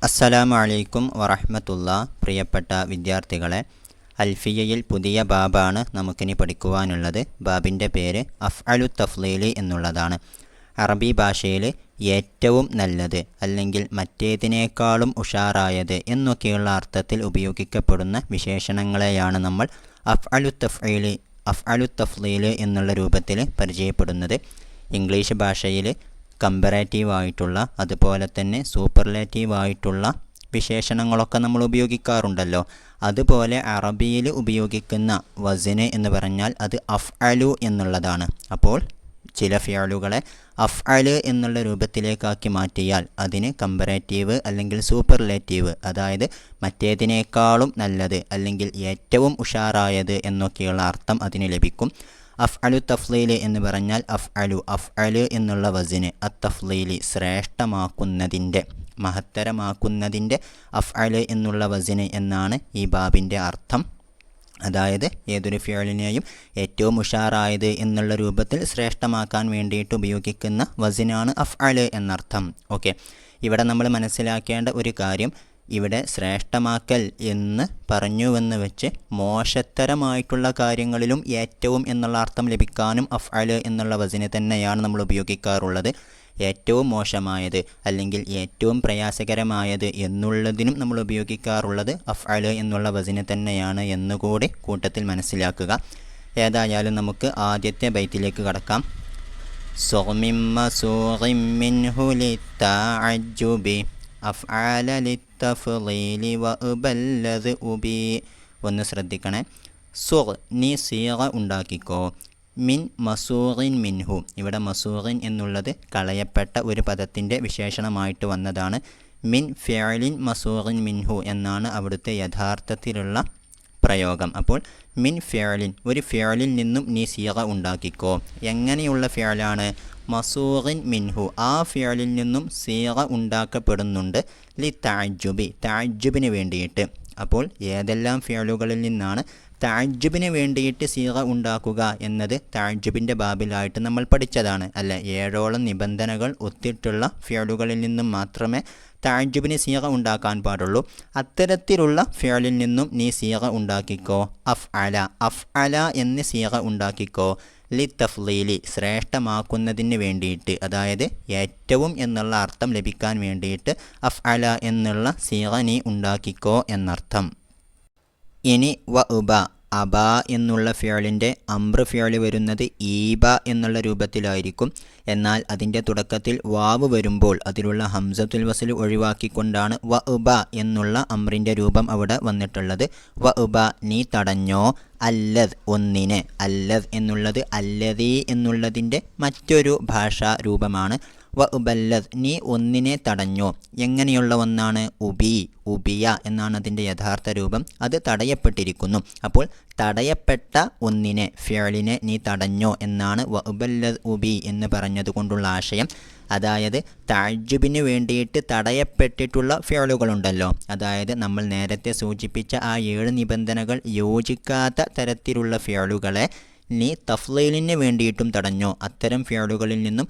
അസ്സലാമു അലൈക്കും വറഹ്മത്തുള്ളാ. പ്രിയപ്പെട്ട വിദ്യാർത്ഥികളെ, അൽഫിയയിൽ പുതിയ ബാബാണ് നമുക്കിനി പഠിക്കുവാനുള്ളത്. ബാബിൻ്റെ പേര് അഫ്അലു തഫ്ളീലി എന്നുള്ളതാണ്. അറബി ഭാഷയിൽ ഏറ്റവും നല്ലത് അല്ലെങ്കിൽ മറ്റേതിനേക്കാളും ഉഷാറായത് എന്നൊക്കെയുള്ള അർത്ഥത്തിൽ ഉപയോഗിക്കപ്പെടുന്ന വിശേഷണങ്ങളെയാണ് നമ്മൾ അഫ്അലു തഫ്ളീല് എന്നുള്ള രൂപത്തിൽ പരിചയപ്പെടുന്നത്. ഇംഗ്ലീഷ് ഭാഷയിൽ കമ്പറാറ്റീവ് ആയിട്ടുള്ള അതുപോലെ തന്നെ സൂപ്പർലേറ്റീവ് ആയിട്ടുള്ള വിശേഷണങ്ങളൊക്കെ നമ്മൾ ഉപയോഗിക്കാറുണ്ടല്ലോ. അതുപോലെ അറബിയിൽ ഉപയോഗിക്കുന്ന വസിന് എന്ന് പറഞ്ഞാൽ അത് അഫ്അലു എന്നുള്ളതാണ്. അപ്പോൾ ചില ഫിയലുകളെ അഫ്അല് എന്നുള്ള രൂപത്തിലേക്കാക്കി മാറ്റിയാൽ അതിന് കമ്പറാറ്റീവ് അല്ലെങ്കിൽ സൂപ്പർലേറ്റീവ്, അതായത് മറ്റേതിനേക്കാളും നല്ലത് അല്ലെങ്കിൽ ഏറ്റവും ഉഷാറായത് എന്നൊക്കെയുള്ള അർത്ഥം അതിന് ലഭിക്കും. അഫ്അലു തഫ്ളീല് എന്ന് പറഞ്ഞാൽ അഫ്അല് എന്നുള്ള വസിന് അത്തഫ്ളീലി ശ്രേഷ്ഠമാക്കുന്നതിൻ്റെ, മഹത്തരമാക്കുന്നതിൻ്റെ അഫ്അല് എന്നുള്ള വസിന് എന്നാണ് ഈ ബാബിൻ്റെ അർത്ഥം. അതായത് ഏതൊരു ഫിയലിനെയും ഏറ്റവും ഉഷാറായത് എന്നുള്ള രൂപത്തിൽ ശ്രേഷ്ഠമാക്കാൻ വേണ്ടിയിട്ട് ഉപയോഗിക്കുന്ന വസിനാണ് അഫ്അല് എന്നർത്ഥം. ഓക്കെ, ഇവിടെ നമ്മൾ മനസ്സിലാക്കേണ്ട ഒരു കാര്യം, ഇവിടെ ശ്രേഷ്ഠമാക്കൽ എന്ന് പറഞ്ഞുവെന്ന് വെച്ച് മോശത്തരമായിട്ടുള്ള കാര്യങ്ങളിലും ഏറ്റവും എന്നുള്ള അർത്ഥം ലഭിക്കാനും അഫ്അല് എന്നുള്ള വസിന് തന്നെയാണ് നമ്മൾ ഉപയോഗിക്കാറുള്ളത്. ഏറ്റവും മോശമായത് അല്ലെങ്കിൽ ഏറ്റവും പ്രയാസകരമായത് എന്നുള്ളതിനും നമ്മൾ ഉപയോഗിക്കാറുള്ളത് അഫ്അല് എന്നുള്ള വസിന് തന്നെയാണ് എന്നുകൂടി കൂട്ടത്തിൽ മനസ്സിലാക്കുക. ഏതായാലും നമുക്ക് ആദ്യത്തെ ബൈത്തിലേക്ക് കടക്കാം. അഫ്അല ലിത്തഫ്ളീലി വഅബല്ലദ് ഉബി. ഒന്ന് ശ്രദ്ധിക്കണേ. നീ സീഗ ഉണ്ടാക്കിക്കോ. മിൻ മസൂറിൻ മിൻഹു. ഇവിടെ മസൂറിൻ എന്നുള്ളത് കളയപ്പെട്ട ഒരു പദത്തിൻ്റെ വിശേഷണമായിട്ട് വന്നതാണ്. മിൻ ഫിഅലിൻ മസൂറിൻ മിൻഹു എന്നാണ് അവിടുത്തെ യഥാർത്ഥത്തിലുള്ള പ്രയോഗം. അപ്പോൾ മിൻ ഫിഅലിൻ, ഒരു ഫിഅലിൽ നിന്നും നീ സീഗ ഉണ്ടാക്കിക്കോ. എങ്ങനെയുള്ള ഫിഅലാണ്? മസൂറിൻ മിൻഹു, ആ ഫിഅലിൽ നിന്നും സീഗ ഉണ്ടാക്കപ്പെടുന്നുണ്ട്. ലി തഅജ്ജുബി, തഅജ്ജുബിന് വേണ്ടിയിട്ട്. അപ്പോൾ ഏതെല്ലാം ഫിഅലുകളിൽ നിന്നാണ് തഅജ്ജുബിന് വേണ്ടിയിട്ട് സീഗ ഉണ്ടാക്കുക എന്നത് തഅജ്ജുബിൻ്റെ ബാബിലായിട്ട് നമ്മൾ പഠിച്ചതാണ് അല്ല. 7ഓളം നിബന്ധനകൾ ഒത്തിട്ടുള്ള ഫിഅലുകളിൽ നിന്നും മാത്രമേ തഅജ്ജുബിന് സീഗ ഉണ്ടാക്കാൻ പാടുള്ളൂ. അത്തരത്തിലുള്ള ഫിഅലിൽ നിന്നും നീ സീഗ ഉണ്ടാക്കിക്കോ. അഫ്അല എന്ന് സീഗ ഉണ്ടാക്കിക്കോ. ലിത്തഫ്ളീലി, ശ്രേഷ്ഠമാക്കുന്നതിന് വേണ്ടിയിട്ട്, അതായത് ഏറ്റവും എന്നുള്ള അർത്ഥം ലഭിക്കാൻ വേണ്ടിയിട്ട് അഫ്അല എന്നുള്ള സീഗ നീ ഉണ്ടാക്കിക്കോ എന്നർത്ഥം. ഇനി വഉബ, അബ എന്നുള്ള ഫിയലിൻ്റെ അംറ് ഫിയല് വരുന്നത് ഈബ എന്നുള്ള രൂപത്തിലായിരിക്കും. എന്നാൽ അതിൻ്റെ തുടക്കത്തിൽ വാവ് വരുമ്പോൾ അതിലുള്ള ഹംസത്തുൽ വസ്ൽ ഒഴിവാക്കിക്കൊണ്ടാണ് വഉബ എന്നുള്ള അംറിൻ്റെ രൂപം അവിടെ വന്നിട്ടുള്ളത്. വഉബ, നീ തടഞ്ഞോ. അല്ലദ്, ഒന്നിനെ. അല്ലദ് എന്നുള്ളത് അല്ലദീ എന്നുള്ളതിൻ്റെ മറ്റൊരു ഭാഷാ രൂപമാണ്. വഉബല്ലദ്, നീ ഒന്നിനെ തടഞ്ഞോ. എങ്ങനെയുള്ള ഒന്നാണ്? ഉബിയ എന്നാണ് അതിൻ്റെ യഥാർത്ഥ രൂപം. അത് തടയപ്പെട്ടിരിക്കുന്നു. അപ്പോൾ തടയപ്പെട്ട ഒന്നിനെ, ഫിഅലിനെ നീ തടഞ്ഞോ എന്നാണ് വഉബല്ലദ് ഉബി എന്ന് പറഞ്ഞതുകൊണ്ടുള്ള ആശയം. അതായത് തഅജ്ജുബിന് വേണ്ടിയിട്ട് തടയപ്പെട്ടിട്ടുള്ള ഫിഅലുകളുണ്ടല്ലോ, അതായത് നമ്മൾ നേരത്തെ സൂചിപ്പിച്ച ആ 7 നിബന്ധനകൾ യോജിക്കാത്ത തരത്തിലുള്ള ഫിഅലുകളെ നീ തഫ്ളീലിന് വേണ്ടിയിട്ടും തടഞ്ഞോ. അത്തരം ഫിഅലുകളിൽ നിന്നും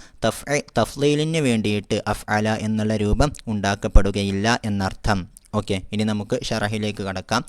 തഫ്ളീലിന് വേണ്ടിയിട്ട് അഫ്അല എന്നുള്ള രൂപം ഉണ്ടാക്കപ്പെടുകയില്ല എന്നർത്ഥം. ഓക്കെ, ഇനി നമുക്ക് ഷറഹിലേക്ക് കടക്കാം.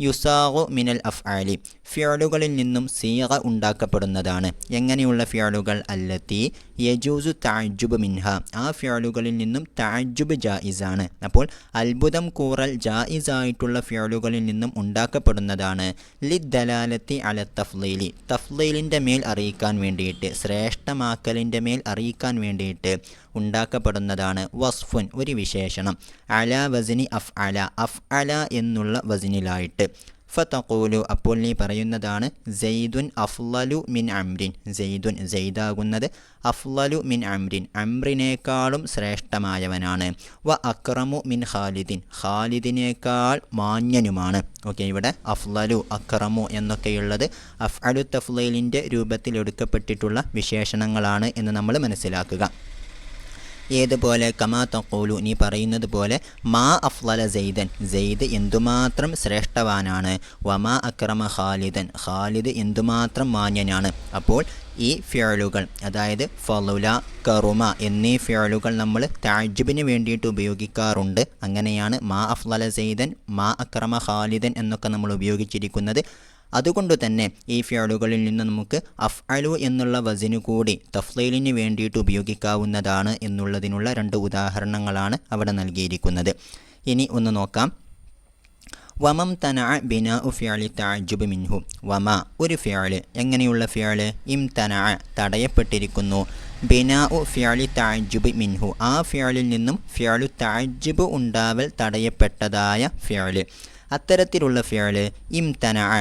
യുസാഗു മിനൽ അഫ്ആലി, ഫിഅലുകളിൽ നിന്നും സീഗ ഉണ്ടാക്കപ്പെടുന്നതാണ്. എങ്ങനെയുള്ള ഫിഅലുകൾ? അല്ലത്തി യജൂസു തഅജ്ജുബ് മിൻഹ, ആ ഫിഅലുകളിൽ നിന്നും തഅജ്ജുബ് ജായിസാണ്. അപ്പോൾ അത്ഭുതം കൂറൽ ജായിസായിട്ടുള്ള ഫിഅലുകളിൽ നിന്നും ഉണ്ടാക്കപ്പെടുന്നതാണ്. ലിദ്ദലാലത്തി അല തഫ്ളീലി, തഫ്ളീലിൻ്റെ മേൽ അറിയിക്കാൻ വേണ്ടിയിട്ട്, ശ്രേഷ്ഠമാക്കലിൻ്റെ മേൽ അറിയിക്കാൻ വേണ്ടിയിട്ട് ഉണ്ടാക്കപ്പെടുന്നതാണ്. വസ്ഫുൻ, ഒരു വിശേഷണം. അല വസിനി അഫ്അല, അഫ്അല എന്നുള്ള വസിനിലായിട്ട്. ഫതഖൂലു, അപ്പോൾ നീ പറയുന്നതാണ് സെയ്ദുൻ അഫ്ളലു മിൻ അംരിൻ, സെയ്ദുൻ, സെയ്ദാകുന്നത് അഫ്ളലു മിൻ അംരിൻ, അംറിനേക്കാളും ശ്രേഷ്ഠമായവനാണ്. വ അക്രമു മിൻ ഖാലിദിൻ, ഖാലിദിനേക്കാൾ മാന്യനുമാണ്. ഓക്കെ, ഇവിടെ അഫ്ളലു, അക്രമു എന്നൊക്കെയുള്ളത് അഫ്അലു തഫ്ളീലിൻ്റെ രൂപത്തിൽ എടുക്കപ്പെട്ടിട്ടുള്ള വിശേഷണങ്ങളാണ് എന്ന് നമ്മൾ മനസ്സിലാക്കുക. ഏതുപോലെ കമാ തഖൂലു നീ പറയുന്നത് പോലെ മാ അഫ്ളല സെയ്ദൻ സെയ്ദ് എന്തുമാത്രം ശ്രേഷ്ഠവാനാണ് വമാ അക്രമ ഖാലിദൻ ഖാലിദ് എന്തുമാത്രം മാന്യനാണ്. അപ്പോൾ ഈ ഫിഅലുകൾ അതായത് ഫളുല കറുമ എന്നീ ഫിഅലുകൾ നമ്മൾ തഅജ്ജുബിന് വേണ്ടിയിട്ട് ഉപയോഗിക്കാറുണ്ട്. അങ്ങനെയാണ് മാ അഫ്ളല സെയ്ദൻ മാ അക്രമ ഖാലിദൻ എന്നൊക്കെ നമ്മൾ ഉപയോഗിച്ചിരിക്കുന്നത്. അതുകൊണ്ട് തന്നെ ഈ ഫിഅലുകളിൽ നിന്ന് നമുക്ക് അഫ്അലു എന്നുള്ള വസിന് കൂടി തഫ്ളീലിന് വേണ്ടിയിട്ട് ഉപയോഗിക്കാവുന്നതാണ് എന്നുള്ളതിനുള്ള 2 ഉദാഹരണങ്ങളാണ് അവിടെ നൽകിയിരിക്കുന്നത്. ഇനി ഒന്ന് നോക്കാം. വമം തനഅ ബിനാഉ ഫിഅലി തഅജ്ജുബ് മിൻഹു. വമ ഒരു ഫിഅല് എങ്ങനെയുള്ള ഫിഅല് ഇംതനഅ തടയപ്പെട്ടിരിക്കുന്നു ബിനാഉ ഫിഅലി തഅജ്ജുബ് മിൻഹു ആ ഫിഅലിൽ നിന്നും ഫിഅലു തഅജ്ജുബ് ഉണ്ടാവൽ തടയപ്പെട്ടതായ ഫിഅല്. അത്തരത്തിലുള്ള ഫിഅല് ഇംതനഅ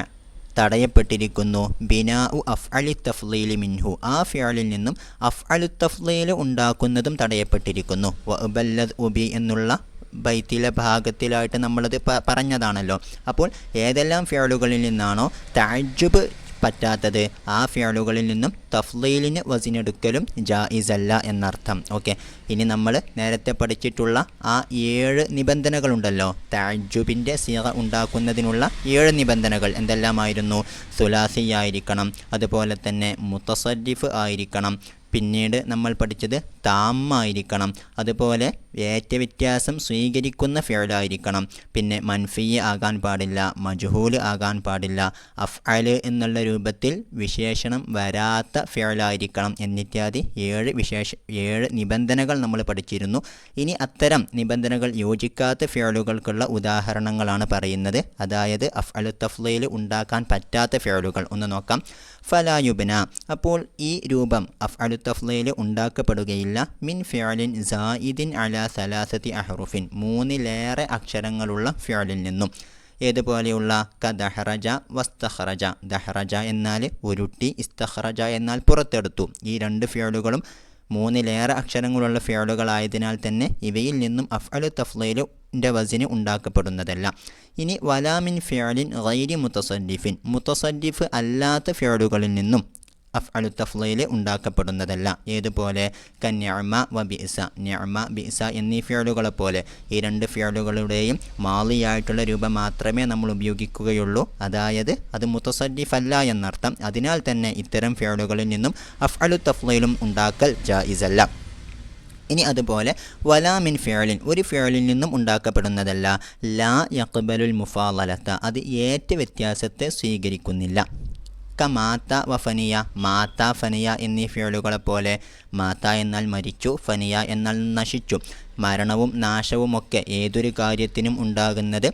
തടയപ്പെട്ടിരിക്കുന്നു ബിനാഉ അഫ്അലി തഫ്ളീലി മിൻഹു ആ ഫിഅലിൽ നിന്നും അഫ്അലു തഫ്ളീൽ ഉണ്ടാക്കുന്നതും തടയപ്പെട്ടിരിക്കുന്നു. വഅബല്ലദ് ഉബി എന്നുള്ള ബൈത്തിലെ ഭാഗത്തിലായിട്ട് നമ്മളത് പറഞ്ഞതാണല്ലോ. അപ്പോൾ ഏതെല്ലാം ഫിഅലുകളിൽ നിന്നാണോ തഅജ്ജുബ് പറ്റാത്തത് ആ ഫിഅലുകളിൽ നിന്നും തഫ്ളീലിന് വസിനെടുക്കലും ജായിസല്ല എന്നർത്ഥം. ഓക്കെ, ഇനി നമ്മൾ നേരത്തെ പഠിച്ചിട്ടുള്ള ആ 7 നിബന്ധനകളുണ്ടല്ലോ തഅജ്ജുബിൻ്റെ സീഗ ഉണ്ടാക്കുന്നതിനുള്ള 7 നിബന്ധനകൾ എന്തെല്ലാമായിരുന്നു? സുലാസിയായിരിക്കണം, അതുപോലെ തന്നെ മുതസദ്ദിഫ് ആയിരിക്കണം, പിന്നീട് നമ്മൾ പഠിച്ചത് താമായിരിക്കണം, അതുപോലെ ഏറ്റ വ്യത്യാസം സ്വീകരിക്കുന്ന ഫിഅലായിരിക്കണം, പിന്നെ മൻഫി ആകാൻ പാടില്ല, മജ്ഹൂൽ ആകാൻ പാടില്ല, അഫ്അൽ എന്നുള്ള രൂപത്തിൽ വിശേഷണം വരാത്ത ഫിഅലായിരിക്കണം എന്നിത്യാദി 7 നിബന്ധനകൾ നമ്മൾ പഠിച്ചിരുന്നു. ഇനി അത്തരം നിബന്ധനകൾ യോജിക്കാത്ത ഫിഅലുകൾക്കുള്ള ഉദാഹരണങ്ങളാണ് പറയുന്നത്. അതായത് അഫ്അലു തഫ്ളീൽ ഉണ്ടാക്കാൻ പറ്റാത്ത ഫിഅലുകൾ. ഒന്ന് നോക്കാം. ഫലായുബ്ന അപ്പോൾ ഈ രൂപം അഫ്അലു തഫ്ളീൽ ഉണ്ടാക്കപ്പെടുകയില്ല മിൻ ഫിഅലിൻ സായിദിൻ അലാ സലാസതി അഹ്റുഫിൻ 3ലേറെ അക്ഷരങ്ങളുള്ള ഫിഅലിൽ നിന്നും. ഏതുപോലെയുള്ള ദഹറജ വസ്തഖറജ. ദഹറജ എന്നാൽ ഉരുട്ടി, ഇസ്തഖറജ എന്നാൽ പുറത്തെടുത്തു. ഈ 2 ഫിഅലുകളും 3ലേറെ അക്ഷരങ്ങളുള്ള ഫിഅലുകളായതിനാൽ തന്നെ ഇവയിൽ നിന്നും അഫ്അലു തഫ്ളീലിൻ്റെ വസിന് ഉണ്ടാക്കപ്പെടുന്നതല്ല. ഇനി വലാമിൻ ഫിഅലിൻ ഗൈരി മുതസദ്ദിഫിൻ മുതസദ്ദിഫ് അല്ലാത്ത ഫിഅലുകളിൽ നിന്നും അഫ്അലു തഫ്ളീൽ ഉണ്ടാക്കപ്പെടുന്നതല്ല. ഏതുപോലെ കന്യഅമ വ ബിഅസ. നിഅമ ബിഅസ എന്നീ ഫിഅലുകളെ പോലെ ഈ 2 ഫിഅലുകളുടെയും മാളിയായിട്ടുള്ള രൂപം മാത്രമേ നമ്മൾ ഉപയോഗിക്കുകയുള്ളൂ. അതായത് അത് മുതസദ്ദിഫ് അല്ല എന്നർത്ഥം. അതിനാൽ തന്നെ ഇത്തരം ഫിഅലുകളിൽ നിന്നും അഫ്അലു തഫ്ളീലും ഉണ്ടാക്കൽ ജായിസല്ല. ഇനി അതുപോലെ വലാമിൻ ഫിഅലിൻ ഒരു ഫിഅലിൽ നിന്നും ഉണ്ടാക്കപ്പെടുന്നതല്ല ലാ യഖ്ബലുൽ മുഫാളലത അത് ഏറ്റ വ്യത്യാസത്തെ സ്വീകരിക്കുന്നില്ല. മാത്ത വ ഫനിയ മാത്ത ഫനിയ എന്നീ ഫിഅലുകളെ പോലെ. മാത്ത എന്നാൽ മരിച്ചു, ഫനിയ എന്നാൽ നശിച്ചു. മരണവും നാശവുമൊക്കെ ഏതൊരു കാര്യത്തിനും ഉണ്ടാകുന്നത്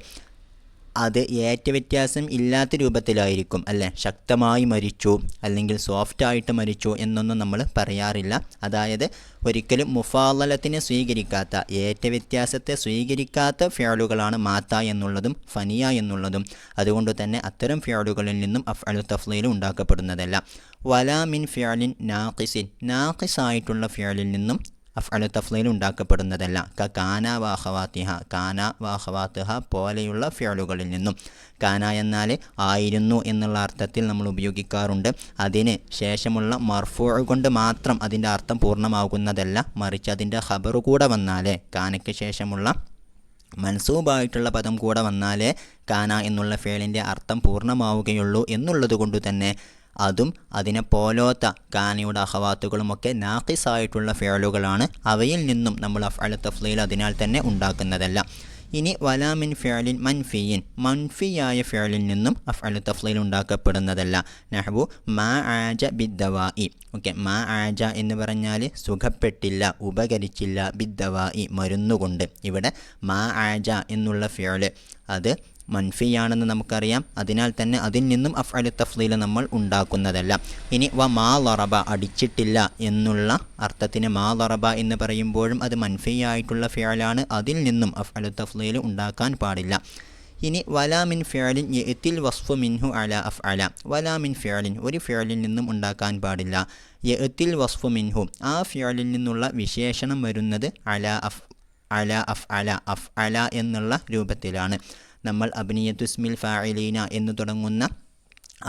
അത് ഏറ്റ വ്യത്യാസം ഇല്ലാത്ത രൂപത്തിലായിരിക്കും അല്ലേ. ശക്തമായി മരിച്ചു അല്ലെങ്കിൽ സോഫ്റ്റായിട്ട് മരിച്ചു എന്നൊന്നും നമ്മൾ പറയാറില്ല. അതായത് ഒരിക്കലും മുഫാളലത്തിനെ സ്വീകരിക്കാത്ത ഏറ്റ വ്യത്യാസത്തെ സ്വീകരിക്കാത്ത ഫിഅലുകളാണ് മാത്ത എന്നുള്ളതും ഫനിയ എന്നുള്ളതും. അതുകൊണ്ട് തന്നെ അത്തരം ഫിഅലുകളിൽ നിന്നും അഫ്അലു തഫ്ളീൽ ഉണ്ടാക്കപ്പെടുന്നതല്ല. വലാ മിൻ ഫിഅലിൻ നാഖിസിൻ നാഖിസായിട്ടുള്ള ഫിഅലിൽ നിന്നും അഫ്അലു തഫ്ളീൽ ഉണ്ടാക്കപ്പെടുന്നതല്ല. കാന വ അഖവാതിഹ കാന വ അഖവാതിഹ പോലെയുള്ള ഫിഅലുകളിൽ നിന്നും. കാന എന്നാൽ ആയിരുന്നു എന്നുള്ള അർത്ഥത്തിൽ നമ്മൾ ഉപയോഗിക്കാറുണ്ട്. അതിന് ശേഷമുള്ള മർഫൂ കൊണ്ട് മാത്രം അതിൻ്റെ അർത്ഥം പൂർണ്ണമാകുന്നതല്ല, മറിച്ച് അതിൻ്റെ ഖബർ കൂടെ വന്നാലേ കാനയ്ക്ക് ശേഷമുള്ള മൻസൂബായിട്ടുള്ള പദം കൂടെ വന്നാലേ കാന എന്നുള്ള ഫിഅലിൻ്റെ അർത്ഥം പൂർണ്ണമാവുകയുള്ളൂ എന്നുള്ളത് കൊണ്ട് തന്നെ അതും അതിനെ പോലോത്ത കാനയുടെ അഖവാത്തുകളുമൊക്കെ നാഖിസായിട്ടുള്ള ഫിഅലുകളാണ്. അവയിൽ നിന്നും നമ്മൾ അഫ്അലു തഫ്ളീൽ അതിനാൽ തന്നെ ഉണ്ടാക്കുന്നതല്ല. ഇനി വലാമിൻ ഫിഅലിൻ മൻഫിയിൻ മൻഫിയായ ഫിഅലിൽ നിന്നും അഫ്അലു തഫ്ളീൽ ഉണ്ടാക്കപ്പെടുന്നതല്ല. നഹ്വു മാ ആജ ബിദ്ദവാഇ. ഓക്കെ, മാ ആജ എന്ന് പറഞ്ഞാൽ സുഖപ്പെട്ടില്ല, ഉപകരിച്ചില്ല, ബിദ്ദവാഇ മരുന്നുകൊണ്ട്. ഇവിടെ മാ ആജ എന്നുള്ള ഫിഅല് അത് മൻഫിയാണെന്ന് നമുക്കറിയാം. അതിനാൽ തന്നെ അതിൽ നിന്നും അഫ്അലു തഫ്ളീൽ നമ്മൾ ഉണ്ടാക്കുന്നതല്ല. ഇനി വ മാ ലറബ അടിച്ചിട്ടില്ല എന്നുള്ള അർത്ഥത്തിന് മാ ലറബ എന്ന് പറയുമ്പോഴും അത് മൻഫിയായിട്ടുള്ള ഫിഅലാണ്. അതിൽ നിന്നും അഫ്അലു തഫ്ളീൽ ഉണ്ടാക്കാൻ പാടില്ല. ഇനി വലാമിൻ ഫിഅലിൻ യഅ്തിൽ വസ്ഫു മിൻഹു അലാ അഫ്അല. വലാമിൻ ഫിഅലിൻ ഒരു ഫിഅലിൽ നിന്നും ഉണ്ടാക്കാൻ പാടില്ല യഅ്തിൽ വസ്ഫു മിൻഹു ആ ഫിഅലിൽ നിന്നുള്ള വിശേഷണം വരുന്നത് അലാ അഫ്അല അഫ്അല എന്നുള്ള രൂപത്തിലാണ്. നമ്മൾ അബ്നിയത്തു ഇസ്മിൽ ഫാഇലീന എന്ന് തുടങ്ങുന്ന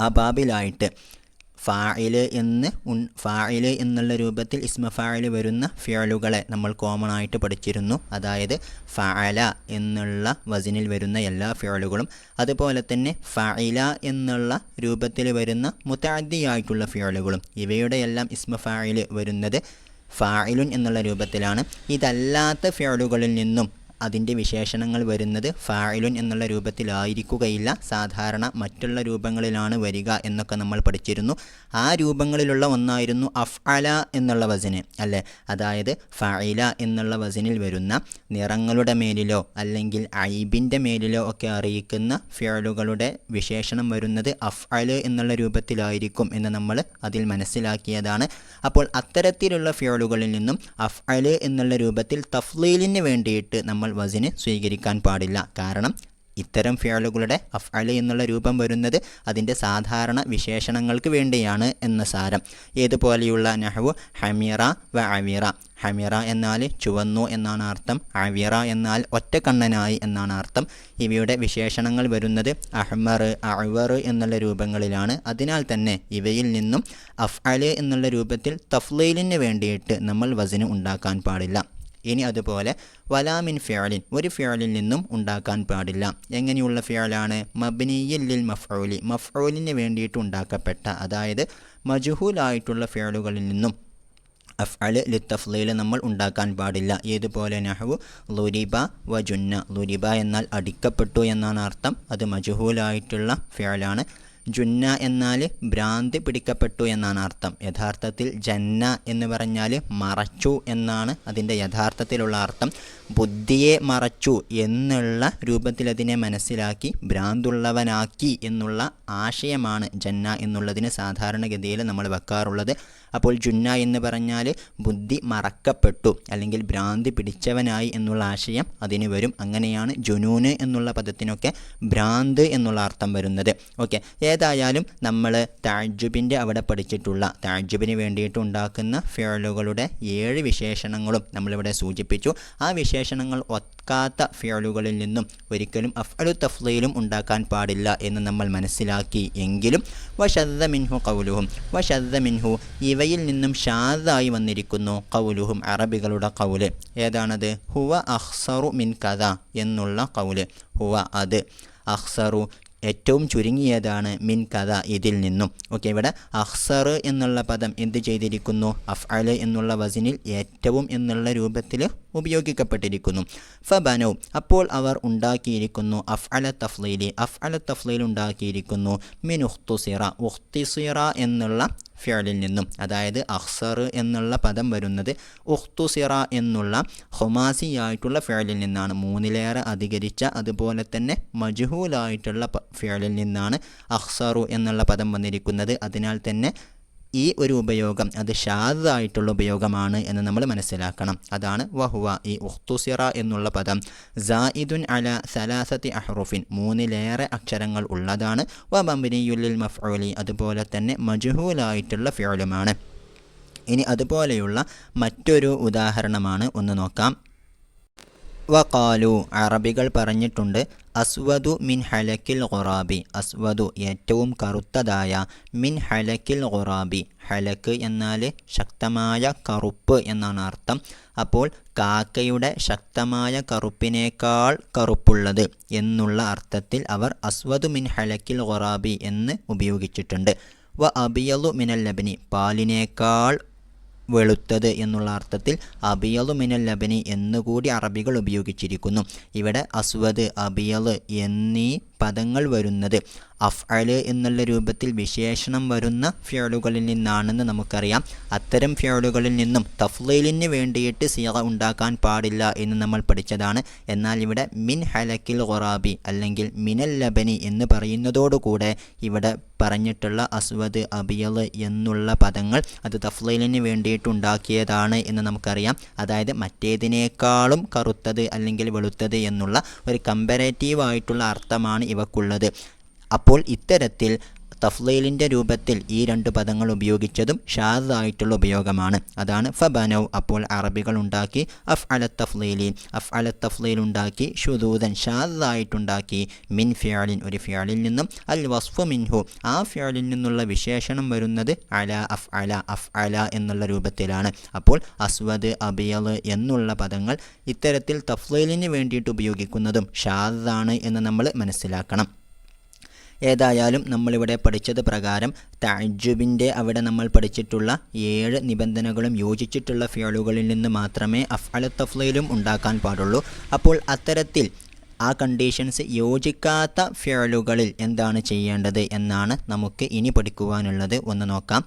ആ ബാബിലായിട്ട് ഫാഇല് എന്നുള്ള രൂപത്തിൽ ഇസ്മ ഫാഇല് വരുന്ന ഫിഅലുകളെ നമ്മൾ കോമൺ ആയിട്ട് പഠിച്ചിരുന്നു. അതായത് ഫഅല എന്നുള്ള വസിനിൽ വരുന്ന എല്ലാ ഫിഅലുകളും, അതുപോലെ തന്നെ ഫഇല എന്നുള്ള രൂപത്തിൽ വരുന്ന മുതഅദ്ദിയായിട്ടുള്ള ഫിഅലുകളും, ഇവയുടെ എല്ലാം ഇസ്മ ഫാഇല് വരുന്നത് ഫാഇലുൻ എന്നുള്ള രൂപത്തിലാണ്. ഇതല്ലാത്ത ഫിഅലുകളിൽ നിന്നും അതിൻ്റെ വിശേഷണങ്ങൾ വരുന്നത് ഫാഇലുൻ എന്നുള്ള രൂപത്തിലായിരിക്കുകയില്ല, സാധാരണ മറ്റുള്ള രൂപങ്ങളിലാണ് വരിക എന്നൊക്കെ നമ്മൾ പഠിച്ചിരുന്നു. ആ രൂപങ്ങളിലുള്ള ഒന്നായിരുന്നു അഫ്അല എന്നുള്ള വസന് അല്ലേ. അതായത് ഫഇല എന്നുള്ള വസനിൽ വരുന്ന നിറങ്ങളുടെ മേലിലോ അല്ലെങ്കിൽ ഐബിൻ്റെ മേലിലോ ഒക്കെ അറിയിക്കുന്ന ഫിഅലുകളുടെ വിശേഷണം വരുന്നത് അഫ്അല് എന്നുള്ള രൂപത്തിലായിരിക്കും എന്ന് നമ്മൾ അതിൽ മനസ്സിലാക്കിയതാണ്. അപ്പോൾ അത്തരത്തിലുള്ള ഫിഅലുകളിൽ നിന്നും അഫ്അല് എന്നുള്ള രൂപത്തിൽ തഫ്ലീലിന് വേണ്ടിയിട്ട് നമ്മൾ വസിന് സ്വീകരിക്കാൻ പാടില്ല. കാരണം ഇത്തരം ഫിഅലുകളുടെ അഫ്അല് എന്നുള്ള രൂപം വരുന്നത് അതിൻ്റെ സാധാരണ വിശേഷണങ്ങൾക്ക് വേണ്ടിയാണ് എന്ന സാരം. ഏതുപോലെയുള്ള നഹ്വു ഹമിറ വ അവിറ. ഹമിറ എന്നാൽ ചുവന്നു എന്നാണ് അർത്ഥം, അവിറ എന്നാൽ ഒറ്റക്കണ്ണനായി എന്നാണ് അർത്ഥം. ഇവയുടെ വിശേഷണങ്ങൾ വരുന്നത് അഹ്മർ, അഅ്വർ എന്നുള്ള രൂപങ്ങളിലാണ്. അതിനാൽ തന്നെ ഇവയിൽ നിന്നും അഫ്അല് എന്നുള്ള രൂപത്തിൽ തഫ്ലീലിന് വേണ്ടിയിട്ട് നമ്മൾ വസിന് ഉണ്ടാക്കാൻ പാടില്ല. ഇനി അതുപോലെ വലാമിൻ ഫിഅലിൻ, ഒരു ഫിഅലിൽ നിന്നും ഉണ്ടാക്കാൻ പാടില്ല. എങ്ങനെയുള്ള ഫിഅലാണ്? മബ്നിയ്യിൻ ലിൽ മഫ്ഊലി, മഫ്ഊലിന് വേണ്ടിയിട്ട് ഉണ്ടാക്കപ്പെട്ട, അതായത് മജ്ഹൂലായിട്ടുള്ള ഫിഅലുകളിൽ നിന്നും അഫ്അല് ലിത്തഫ്ലീൽ നമ്മൾ ഉണ്ടാക്കാൻ പാടില്ല. ഏതുപോലെ നഹ്വു ളുരിബ വ ജുന്ന. ളുരിബ എന്നാൽ അടിക്കപ്പെട്ടു എന്നാണ് അർത്ഥം, അത് മജ്ഹൂലായിട്ടുള്ള ഫിഅലാണ്. ജുന്ന എന്നാൽ ഭ്രാന്തി പിടിക്കപ്പെട്ടു എന്നാണ് അർത്ഥം. യഥാർത്ഥത്തിൽ ജന്ന എന്ന് പറഞ്ഞാൽ മറച്ചു എന്നാണ് അതിൻ്റെ യഥാർത്ഥത്തിലുള്ള അർത്ഥം. ബുദ്ധിയെ മറച്ചു എന്നുള്ള രൂപത്തിൽ അതിനെ മനസ്സിലാക്കി ഭ്രാന്തുള്ളവനാക്കി എന്നുള്ള ആശയമാണ് ജന്ന എന്നുള്ളതിന് സാധാരണഗതിയിൽ നമ്മൾ വെക്കാറുള്ളത്. അപ്പോൾ ജുന്ന എന്ന് പറഞ്ഞാൽ ബുദ്ധി മറക്കപ്പെട്ടു അല്ലെങ്കിൽ ഭ്രാന്തി പിടിച്ചവനായി എന്നുള്ള ആശയം അതിന് വരും. അങ്ങനെയാണ് ജുനൂന് എന്നുള്ള പദത്തിനൊക്കെ ഭ്രാന്ത് എന്നുള്ള അർത്ഥം വരുന്നത്. ഓക്കെ, ഏതായാലും നമ്മൾ തഅജ്ജുബിൻ്റെ അവിടെ പഠിച്ചിട്ടുള്ള തഅജ്ജുബിന് വേണ്ടിയിട്ട് ഉണ്ടാക്കുന്ന ഫിഅലുകളുടെ 7 വിശേഷണങ്ങളും നമ്മളിവിടെ സൂചിപ്പിച്ചു. ആ വിശേഷണങ്ങൾ ഒക്കാത്ത ഫിഅലുകളിൽ നിന്നും ഒരിക്കലും അഫ്അലു തഫ്ലീലും ഉണ്ടാക്കാൻ പാടില്ല എന്ന് നമ്മൾ മനസ്സിലാക്കി. എങ്കിലും വശദ്ദ മിൻഹു ഖൗലുഹും, വശദ്ദ മിൻഹു ഇവയിൽ നിന്നും ഷാദായി വന്നിരിക്കുന്നു ഖൗലുഹും, അറബികളുടെ ഖൗല്. ഏതാണത്? ഹുവ അഖ്സറു മിൻ കഥ എന്നുള്ള ഖൗല്. ഹുവ അത്, അഖ്സറു ഏറ്റവും ചുരുങ്ങിയതാണ്, മിൻ കഥ ഇതിൽ നിന്നും. ഓക്കെ, ഇവിടെ അഖ്സർ എന്നുള്ള പദം എന്ത് ചെയ്തിരിക്കുന്നു? അഫ്അല് എന്നുള്ള വസിനിൽ ഏറ്റവും എന്നുള്ള രൂപത്തിൽ ഉപയോഗിക്കപ്പെട്ടിരിക്കുന്നു. ഫബനൗ അപ്പോൾ അവർ ഉണ്ടാക്കിയിരിക്കുന്നു അഫ്അല തഫ്ലീലി, അഫ്അല തഫ്ലീൽ ഉണ്ടാക്കിയിരിക്കുന്നു മിൻ ഉഖ്തുസിറ, ഉഖ്തുസിറ എന്നുള്ള ഫിഅലിൽ നിന്നും. അതായത് അഖ്സർ എന്നുള്ള പദം വരുന്നത് ഉഖ്തുസിറ എന്നുള്ള ഹുമാസിയായിട്ടുള്ള ഫിഅലിൽ നിന്നാണ്. 3ലേറെ അധികരിച്ച അതുപോലെ തന്നെ മജ്ഹൂലായിട്ടുള്ള ഫിഅലിൽ നിന്നാണ് അഖ്സറു എന്നുള്ള പദം വന്നിരിക്കുന്നത്. അതിനാൽ തന്നെ ഈ ഒരു ഉപയോഗം അത് ഷാദായിട്ടുള്ള ഉപയോഗമാണ് എന്ന് നമ്മൾ മനസ്സിലാക്കണം. അതാണ് വഹുവ, ഈ ഉഖ്തുസിറ എന്നുള്ള പദം സായിദുൻ അല സലാസത്തി അഹ്റുഫിൻ, 3ലേറെ അക്ഷരങ്ങൾ ഉള്ളതാണ്. വ മബ്നിയുൽ ലിൽ മഫ്ഊലി, അതുപോലെ തന്നെ മജ്ഹൂലായിട്ടുള്ള ഫിഅലുമാണ്. ഇനി അതുപോലെയുള്ള മറ്റൊരു ഉദാഹരണമാണ് ഒന്ന് നോക്കാം. വഖാലു അറബികൾ പറഞ്ഞിട്ടുണ്ട് അസ്വദു മിൻ ഹലക്കിൽ ഖുറാബി, അസ്വദു ഏറ്റവും കറുത്തതായ, മിൻ ഹലക്കിൽ ഖുറാബി, ഹലക്ക് എന്നാൽ ശക്തമായ കറുപ്പ് എന്നാണ് അർത്ഥം. അപ്പോൾ കാക്കയുടെ ശക്തമായ കറുപ്പിനേക്കാൾ കറുപ്പുള്ളത് എന്നുള്ള അർത്ഥത്തിൽ അവർ അസ്വദു മിൻ ഹലക്കിൽ ഖുറാബി എന്ന് ഉപയോഗിച്ചിട്ടുണ്ട്. വ അബിയലു മിനൽ ലബനി, പാലിനേക്കാൾ വെളുത്തത് എന്നുള്ള അർത്ഥത്തിൽ അബിയലു മിനൽ ലബനി എന്നുകൂടി അറബികൾ ഉപയോഗിച്ചിരിക്കുന്നു. ഇവിടെ അസ്വദ്, അബിയൽ എന്നീ പദങ്ങൾ വരുന്നത് അഫ്അല് എന്നുള്ള രൂപത്തിൽ വിശേഷണം വരുന്ന ഫിഅലുകളിൽ നിന്നാണെന്ന് നമുക്കറിയാം. അത്തരം ഫിഅലുകളിൽ നിന്നും തഫ്ലീലിന് വേണ്ടിയിട്ട് സീഗ ഉണ്ടാക്കാൻ പാടില്ല എന്ന് നമ്മൾ പഠിച്ചതാണ്. എന്നാൽ ഇവിടെ മിൻ ഹലക്കിൽ ഖുറാബി അല്ലെങ്കിൽ മിനൽ ലബനി എന്ന് പറയുന്നതോടുകൂടെ ഇവിടെ പറഞ്ഞിട്ടുള്ള അസ്വദ്, അബിയൽ എന്നുള്ള പദങ്ങൾ അത് തഫ്ലീലിന് വേണ്ടിയിട്ടുണ്ടാക്കിയതാണ് എന്ന് നമുക്കറിയാം. അതായത് മറ്റേതിനേക്കാളും കറുത്തത് അല്ലെങ്കിൽ വെളുത്തത് എന്നുള്ള ഒരു കമ്പാരേറ്റീവ് ആയിട്ടുള്ള അർത്ഥമാണ് ഇവക്കുള്ളത്. അപ്പോൾ ഇത്തരത്തിൽ തഫ്ലീലിൻ്റെ രൂപത്തിൽ ഈ രണ്ട് പദങ്ങൾ ഉപയോഗിച്ചതും ഷാദായിട്ടുള്ള ഉപയോഗമാണ്. അതാണ് ഫബനൗ, അപ്പോൾ അറബികൾ ഉണ്ടാക്കി അഫ്അല തഫ്ലീൽ ഉണ്ടാക്കി ഷുദൂദൻ ഷാദായിട്ടുണ്ടാക്കി മിൻ ഫിഅലിൻ ഒരു ഫിഅലിൽ നിന്നും അൽ വസ്ഫു മിൻഹു ആ ഫിഅലിൽ നിന്നുള്ള വിശേഷണം വരുന്നത് അഫ്അല എന്നുള്ള രൂപത്തിലാണ്. അപ്പോൾ അസ്വദ് അബിയൽ എന്നുള്ള പദങ്ങൾ ഇത്തരത്തിൽ തഫ്ലീലിന് വേണ്ടിയിട്ട് ഉപയോഗിക്കുന്നതും ഷാദാണ് എന്ന് നമ്മൾ മനസ്സിലാക്കണം. ഏതായാലും നമ്മളിവിടെ പഠിച്ചത് പ്രകാരം തഅജ്ജുബിൻ്റെ അവിടെ നമ്മൾ പഠിച്ചിട്ടുള്ള 7 നിബന്ധനകളും യോജിച്ചിട്ടുള്ള ഫിഅലുകളിൽ നിന്ന് മാത്രമേ അഫ്അല തഫ്ലീലും ഉണ്ടാക്കാൻ പാടുള്ളൂ. അപ്പോൾ അത്തരത്തിൽ ആ കണ്ടീഷൻസ് യോജിക്കാത്ത ഫിഅലുകളിൽ എന്താണ് ചെയ്യേണ്ടത് എന്നാണ് നമുക്ക് ഇനി പഠിക്കുവാനുള്ളത്. ഒന്ന് നോക്കാം.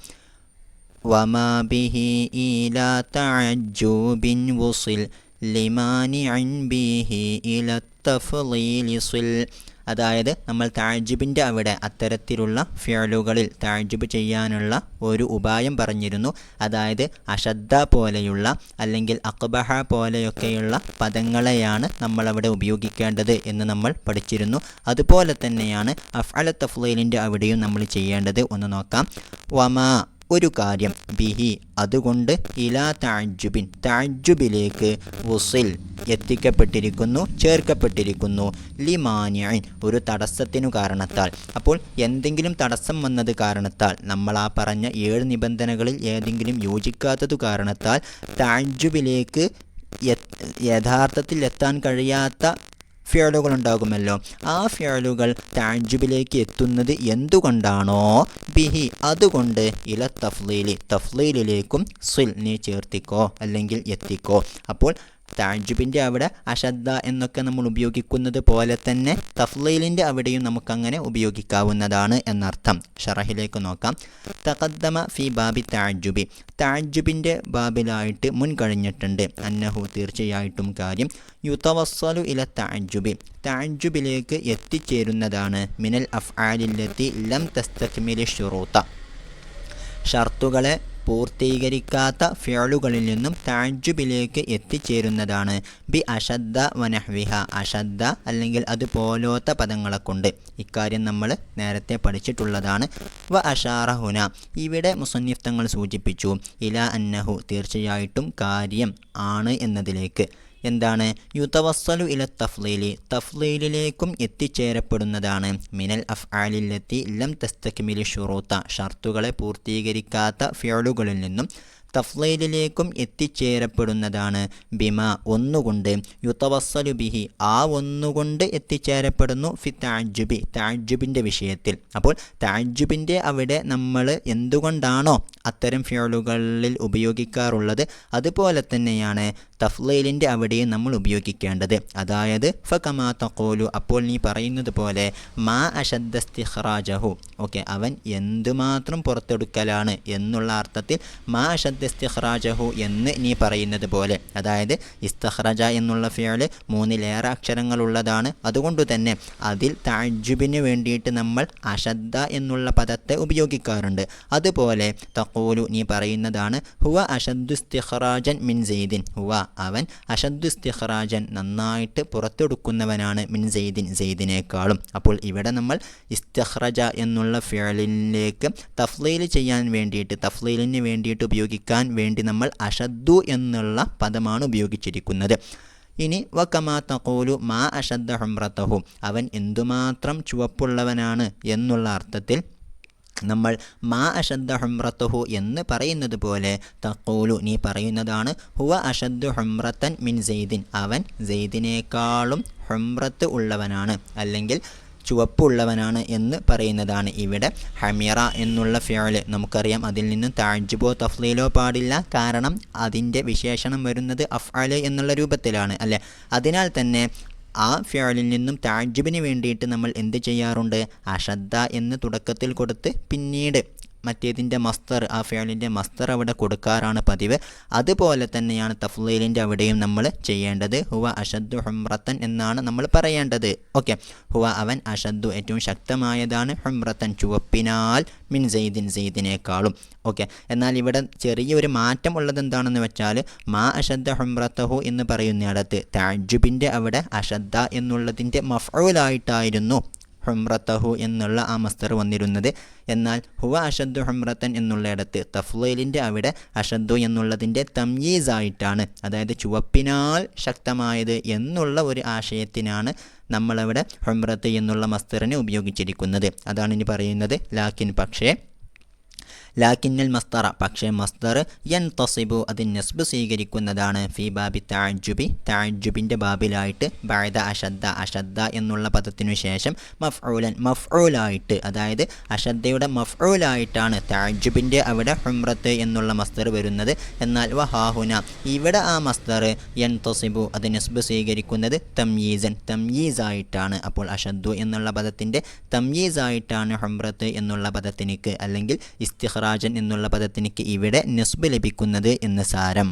വമാ ബിഹി ഇലാ തഅജ്ജുബിൻ വുസിൽ ലിമാനിഅൻ ബിഹി ഇലാ തഫ്ളീലി സിൽ. അതായത് നമ്മൾ തഅജ്ജുബിൻ്റെ അവിടെ അത്തരത്തിലുള്ള ഫിഅലുകളിൽ തഅജ്ജുബ് ചെയ്യാനുള്ള ഒരു ഉപായം പറഞ്ഞിരുന്നു. അതായത് അഷദ്ദ പോലെയുള്ള അല്ലെങ്കിൽ അഖ്ബഹ പോലെയൊക്കെയുള്ള പദങ്ങളെയാണ് നമ്മളവിടെ ഉപയോഗിക്കേണ്ടത് എന്ന് നമ്മൾ പഠിച്ചിരുന്നു. അതുപോലെ തന്നെയാണ് അഫ്അല തഫ്ളീലിൻ്റെ അവിടെയും നമ്മൾ ചെയ്യേണ്ടത്. ഒന്ന് നോക്കാം. വമാ ഒരു കാര്യം ബിഹി അതുകൊണ്ട് ഇലാ തഅജ്ജുബിൻ തഅജ്ജുബിലേക്ക് വുസിൽ എത്തിക്കപ്പെട്ടിരിക്കുന്നു ചേർക്കപ്പെട്ടിരിക്കുന്നു ലിമാനിഇൻ ഒരു തടസ്സത്തിനു കാരണത്താൽ. അപ്പോൾ എന്തെങ്കിലും തടസ്സം വന്നത് കാരണത്താൽ നമ്മൾ ആ പറഞ്ഞ 7 നിബന്ധനകളിൽ ഏതെങ്കിലും യോജിക്കാത്തതു കാരണത്താൽ തഅജ്ജുബിലേക്ക് യഥാർത്ഥത്തിൽ എത്താൻ കഴിയാത്ത ഫിഅലുകൾ ഉണ്ടാകുമല്ലോ. ആ ഫിഅലുകൾ തഅജ്ജുബിലേക്ക് എത്തുന്നത് എന്തുകൊണ്ടാണോ ബിഹി അതുകൊണ്ട് ഇല തഫ്ലീലിലേക്കും സിൽ നീ ചേർത്തിക്കോ അല്ലെങ്കിൽ എത്തിക്കോ. അപ്പോൾ തഅജ്ജുബിൻ്റെ അവിടെ അഷദ്ദ എന്നൊക്കെ നമ്മൾ ഉപയോഗിക്കുന്നത് പോലെ തന്നെ തഫ്ലീലിൻ്റെ അവിടെയും നമുക്കങ്ങനെ ഉപയോഗിക്കാവുന്നതാണ് എന്നർത്ഥം. ഷറഹിലേക്ക് നോക്കാം. തഖദ്ദമ ഫി ബാബി തഅജ്ജുബി തഅജ്ജുബിൻ്റെ ബാബിലായിട്ട് മുൻ കഴിഞ്ഞിട്ടുണ്ട്. അന്നഹു തീർച്ചയായിട്ടും കാര്യം യുതവസ്സലു ഇല തഅജ്ജുബി തഅജ്ജുബിലേക്ക് എത്തിച്ചേരുന്നതാണ് മിനൽ അഫ്ആലില്ലത്തി ലം തസ്തക്മിലി ശുറൂത ഷർത്തുകളെ പൂർത്തീകരിക്കാത്ത ഫിഅലുകളിൽ നിന്നും തഅജ്ജുബിലേക്ക് എത്തിച്ചേരുന്നതാണ് ബി അഷദ്ദ വനഹ്വിഹ അഷദ്ദ അല്ലെങ്കിൽ അതുപോലത്തെ പദങ്ങളെ കൊണ്ട്. ഇക്കാര്യം നമ്മൾ നേരത്തെ പഠിച്ചിട്ടുള്ളതാണ്. വ അഷാറ ഹുന ഇവിടെ മുസന്നിഫ് തങ്ങൾ സൂചിപ്പിച്ചു ഇല അന്നഹു തീർച്ചയായിട്ടും കാര്യം ആണ് എന്നതിലേക്ക്. എന്താണ്? യുതവസ്സലു ഇല തഫ്ലീലിലേക്കും എത്തിച്ചേരപ്പെടുന്നതാണ് മിനൽ അഫ്ആലില്ലത്തി ലം തസ്തക്മിലി ശുറൂത ഷർത്തുകളെ പൂർത്തീകരിക്കാത്ത ഫിഅലുകളിൽ നിന്നും തഫ്ലീലിലേക്കും എത്തിച്ചേരപ്പെടുന്നതാണ് ബിമ ഒന്നുകൊണ്ട് യുതവസ്സലു ബിഹി ആ ഒന്നുകൊണ്ട് എത്തിച്ചേരപ്പെടുന്നു ഫി തഅജ്ജുബിൻ്റെ വിഷയത്തിൽ. അപ്പോൾ തഅജ്ജുബിൻ്റെ അവിടെ നമ്മൾ എന്തുകൊണ്ടാണോ അത്തരം ഫിഅലുകളിൽ ഉപയോഗിക്കാറുള്ളത് അതുപോലെ തന്നെയാണ് തഫ്ലീലിൻ്റെ അവിടെയും നമ്മൾ ഉപയോഗിക്കേണ്ടത്. അതായത് ഫകമാ തഖൂലു അപ്പോൾ നീ പറയുന്നത് പോലെ മാ അഷദ്ദ ഇസ്തിഖ്റാജഹു ഓക്കെ അവൻ എന്തുമാത്രം പുറത്തെടുക്കലാണ് എന്നുള്ള അർത്ഥത്തിൽ മാ അഷദ്ദ ഇസ്തിഖ്റാജഹു എന്ന് നീ പറയുന്നത് പോലെ. അതായത് ഇസ്തഖ്റജ എന്നുള്ള ഫിഅൽ 3 അക്ഷരങ്ങളുള്ളതാണ്. അതുകൊണ്ട് തന്നെ അതിൽ തഅജ്ജുബിന് വേണ്ടിയിട്ട് നമ്മൾ അഷദ്ദ എന്നുള്ള പദത്തെ ഉപയോഗിക്കാറുണ്ട്. അതുപോലെ തഖൂലു നീ പറയുന്നതാണ് ഹുവ അഷദ്ദു ഇസ്തിഖ്റാജൻ മിൻ സെയ്ദിൻ ഹുവ അവൻ അഷദ്ദു ഇസ്തിഖ്റാജൻ നന്നായിട്ട് പുറത്തെടുക്കുന്നവനാണ് മിൻ സെയ്ദിനേക്കാളും. അപ്പോൾ ഇവിടെ നമ്മൾ ഇസ്തഖ്റജ എന്നുള്ള ഫിഅലിലേക്ക് തഫ്ലീൽ ചെയ്യാൻ വേണ്ടിയിട്ട് തഫ്ലീലിന് വേണ്ടിയിട്ട് ഉപയോഗിക്കാൻ വേണ്ടി നമ്മൾ അഷദ്ദു എന്നുള്ള പദമാണ് ഉപയോഗിച്ചിരിക്കുന്നത്. ഇനി വകമാ തഖൂലു മാ അഷദ്ദ ഹുംറതഹു അവൻ എന്തുമാത്രം ചുവപ്പുള്ളവനാണ് എന്നുള്ള അർത്ഥത്തിൽ നമ്മൾ മാ അഷദ്ദ ഹുംറതഹു എന്ന് പറയുന്നത് പോലെ തഖൂലു നീ പറയുന്നതാണ് ഹുവ അഷദ്ദു ഹുംറതൻ മിൻ സെയ്ദിൻ അവൻ സെയ്ദിനേക്കാളും ഹുംറത്ത് ഉള്ളവനാണ് അല്ലെങ്കിൽ ചുവപ്പുള്ളവനാണ് എന്ന് പറയുന്നതാണ്. ഇവിടെ ഹമിറ എന്നുള്ള ഫിഅൽ നമുക്കറിയാം അതിൽ നിന്ന് തഅജ്ജുബോ തഫ്ലീലോ പാടില്ല. കാരണം അതിൻ്റെ വിശേഷണം വരുന്നത് അഫ്അൽ എന്നുള്ള രൂപത്തിലാണ് അല്ലേ. അതിനാൽ തന്നെ ആ ഫിഅലിൽ നിന്നും തഅജ്ജുബിന് വേണ്ടിയിട്ട് നമ്മൾ എന്ത് ചെയ്യാറുണ്ട്? അഷദ്ദ എന്ന് തുടക്കത്തിൽ കൊടുത്ത് പിന്നീട് മറ്റേതിൻ്റെ മസ്തർ ആ ഫിഅലിൻ്റെ മസ്തർ അവിടെ കൊടുക്കാറാണ് പതിവ്. അതുപോലെ തന്നെയാണ് തഫ്ലീലിൻ്റെ അവിടെയും നമ്മൾ ചെയ്യേണ്ടത്. ഹുവ അഷദ്ദു ഹുംറത്തൻ എന്നാണ് നമ്മൾ പറയേണ്ടത്. ഓക്കെ ഹുവ അവൻ അഷദ്ദു ഏറ്റവും ശക്തമായതാണ് ഹുംറത്തൻ ചുവപ്പിനാൽ മിൻ സെയ്ദിനേക്കാളും. ഓക്കെ എന്നാൽ ഇവിടെ ചെറിയൊരു മാറ്റം ഉള്ളത് എന്താണെന്ന് വെച്ചാൽ മാ അഷദ്ദ ഹുംറത്തഹു എന്ന് പറയുന്നിടത്ത് തഅജ്ജുബിൻ്റെ അവിടെ അഷദ്ദ എന്നുള്ളതിൻ്റെ മഫ്ഊലായിട്ടായിരുന്നു ഹുംറത്തഹു എന്നുള്ള ആ മസ്ദർ വന്നിരുന്നത്. എന്നാൽ ഹുവ അഷദ്ദു ഹുംറത്തൻ എന്നുള്ളയിടത്ത് തഫ്ളീലിൻ്റെ അവിടെ അഷദ്ദു എന്നുള്ളതിൻ്റെ തംയീസായിട്ടാണ്, അതായത് ചുവപ്പിനാൽ ശക്തമായത് എന്നുള്ള ഒരു ആശയത്തിനാണ് നമ്മളവിടെ ഹുംറത്ത് എന്നുള്ള മസ്ദറിനെ ഉപയോഗിച്ചിരിക്കുന്നത്. അതാണ് ഇനി പറയുന്നത്. ലാക്കിന്നൽ മസ്തറ, പക്ഷേ മസ്തർ യൻതസിബു അത് നസ്ബ് സ്വീകരിക്കുന്നതാണ് ഫി ബാബി തഅജ്ജുബി, തഅജ്ജുബിൻ്റെ ബാബിലായിട്ട് ബഅദ അഷദ്ദ എന്നുള്ള പദത്തിനു ശേഷം മഫ്ഊലായിട്ട്, അതായത് അഷദ്ദയുടെ മഫ്ഊലായിട്ടാണ് തഅജ്ജുബിൻ്റെ അവിടെ ഹുംറത്ത് എന്നുള്ള മസ്തർ വരുന്നത്. എന്നാൽ വഹാഹുന ഇവിടെ ആ മസ്തർ യൻതസിബു അത് നസ്ബ് സ്വീകരിക്കുന്നത് തംയീസായിട്ടാണ്. അപ്പോൾ അഷദ്ദു എന്നുള്ള പദത്തിൻ്റെ തംയീസായിട്ടാണ് ഹുംറത്ത് എന്നുള്ള പദത്തിനിക്ക് അല്ലെങ്കിൽ ഇസ്തിഖ്റാജൻ എന്നുള്ള പദത്തിനിക്ക് ഇവിടെ നസ്ബ് ലഭിക്കുന്നത് എന്ന് സാരം.